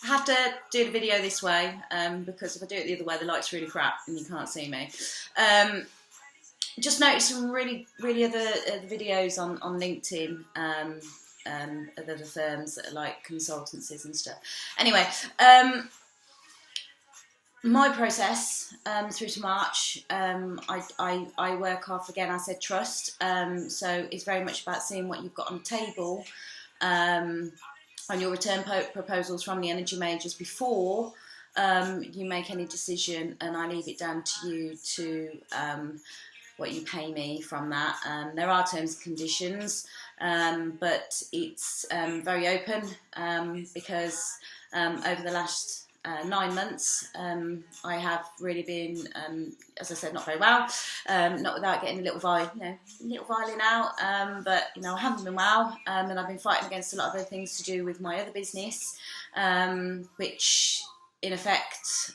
I have to do the video this way because if I do it the other way, the light's really crap and you can't see me. Just noticed some really other videos on LinkedIn of other firms that are like consultancies and stuff. Anyway, my process through to March, I work off, again, I said trust. So it's very much about seeing what you've got on the table on your return proposals from the energy majors before you make any decision, and I leave it down to you to what you pay me from that. There are terms and conditions, but it's very open because over the last 9 months, I have really been, as I said, not very well. Not without getting a little violin out, but I haven't been well, and I've been fighting against a lot of other things to do with my other business, which, in effect,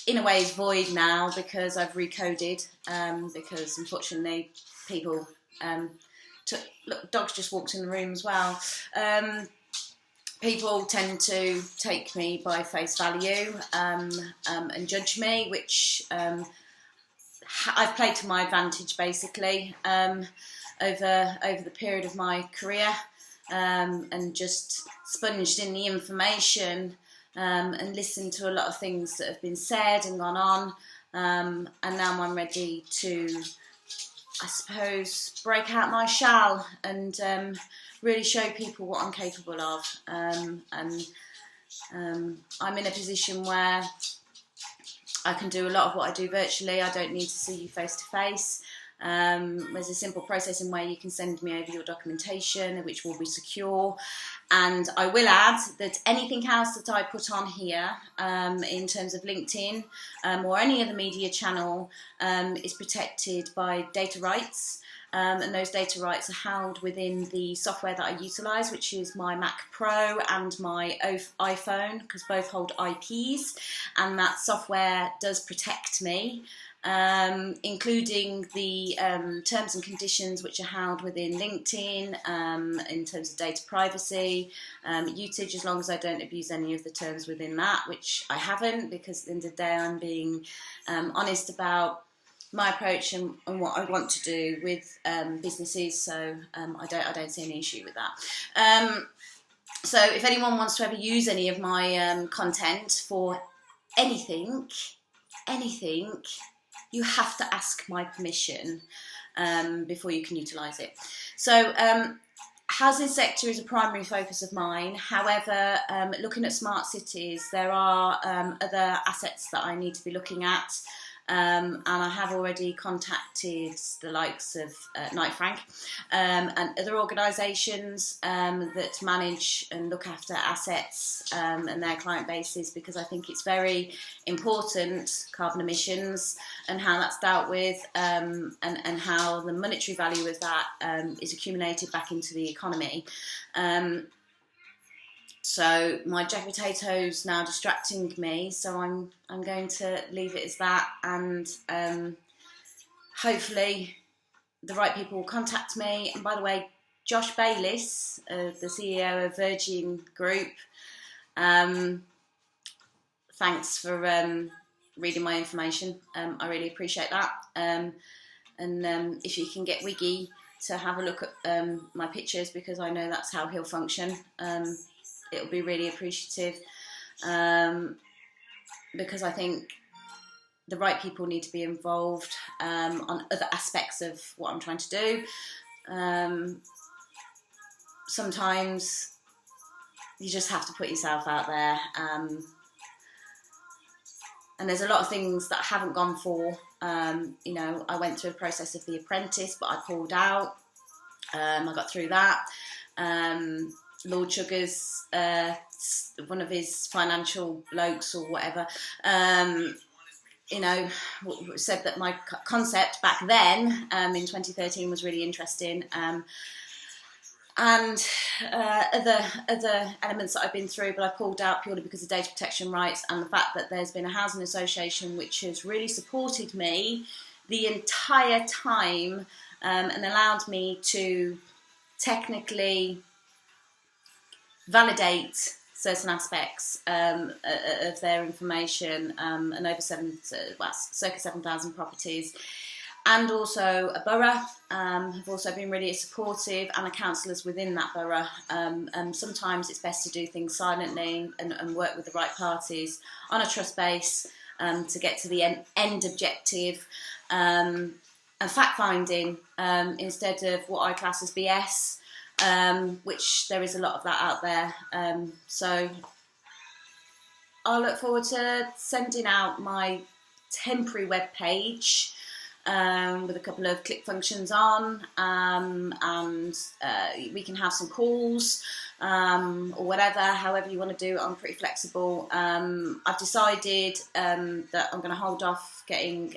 in a way, is void now because I've recoded. Because unfortunately, people look, dogs just walked in the room as well. People tend to take me by face value and judge me, which I've played to my advantage basically over the period of my career, and just sponged in the information and listened to a lot of things that have been said and gone on, and now I'm ready to, I suppose, break out my shell and really show people what I'm capable of. And I'm in a position where I can do a lot of what I do virtually. I don't need to see you face to face. There's a simple process in where you can send me over your documentation, which will be secure. And I will add that anything else that I put on here in terms of LinkedIn or any other media channel is protected by data rights. And those data rights are held within the software that I utilise, which is my Mac Pro and my iPhone, because both hold IPs, and that software does protect me, including the terms and conditions which are held within LinkedIn in terms of data privacy, usage, as long as I don't abuse any of the terms within that, which I haven't, because at the end of the day I'm being honest about my approach and what I want to do with businesses, so I don't see any issue with that. So if anyone wants to ever use any of my content for anything, you have to ask my permission before you can utilise it. So housing sector is a primary focus of mine. However, looking at smart cities, there are other assets that I need to be looking at. And I have already contacted the likes of Knight Frank and other organisations that manage and look after assets and their client bases, because I think it's very important, carbon emissions and how that's dealt with, and how the monetary value of that is accumulated back into the economy. So my jack potatoes now distracting me, so I'm going to leave it as that, and hopefully the right people will contact me. And by the way, Josh Bayliss, the CEO of Virgin Group, thanks for reading my information. I really appreciate that. And if you can get Wiggy to have a look at my pictures, because I know that's how he'll function, it'll be really appreciative, because I think the right people need to be involved on other aspects of what I'm trying to do. Sometimes you just have to put yourself out there, and there's a lot of things that I haven't gone for. I went through a process of The Apprentice, but I pulled out. I got through that. Lord Sugar's, one of his financial blokes or whatever, said that my concept back then in 2013 was really interesting, and other elements that I've been through, but I pulled out purely because of data protection rights and the fact that there's been a housing association which has really supported me the entire time, and allowed me to technically validate certain aspects of their information, and over circa 7,000 properties. And also a borough have also been really supportive, and the councillors within that borough. Sometimes it's best to do things silently and work with the right parties on a trust base to get to the end objective, and fact-finding instead of what I class as BS, which there is a lot of that out there. So I'll look forward to sending out my temporary web page with a couple of click functions on, and we can have some calls or whatever, however you want to do it. I'm pretty flexible. I've decided that I'm going to hold off getting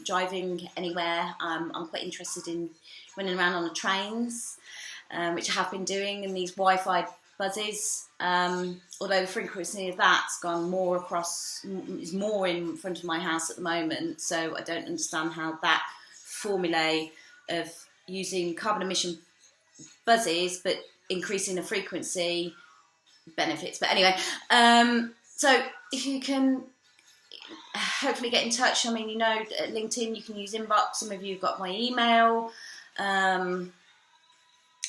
driving anywhere. I'm quite interested in running around on the trains, which I have been doing, and these Wi-Fi buzzes, although the frequency of that's gone more across, is more in front of my house at the moment, so I don't understand how that formulae of using carbon emission buzzes but increasing the frequency benefits. But anyway, so if you can hopefully get in touch, I mean, you know, at LinkedIn you can use inbox, some of you have got my email, and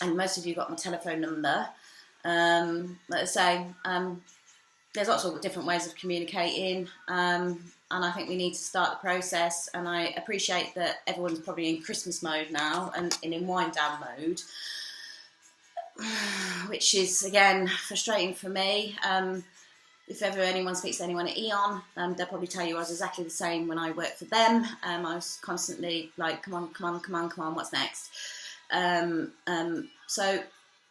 most of you got my telephone number. Like I say, there's lots of different ways of communicating, and I think we need to start the process. And I appreciate that everyone's probably in Christmas mode now and in wind down mode, which is again frustrating for me. If ever anyone speaks to anyone at E.ON, they'll probably tell you I was exactly the same when I worked for them. I was constantly like, come on, what's next? So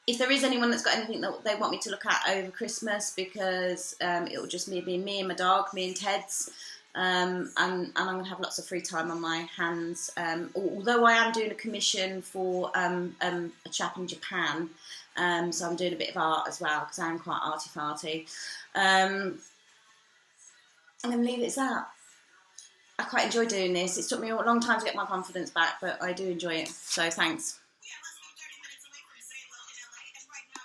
if there is anyone that's got anything that they want me to look at over Christmas, because it will just be me and my dog, me and Ted's, and I'm going to have lots of free time on my hands. Although I am doing a commission for a chap in Japan, so I'm doing a bit of art as well, because I'm quite arty-farty. I'm going to leave it as that. I quite enjoy doing this. It's took me a long time to get my confidence back, but I do enjoy it, so thanks.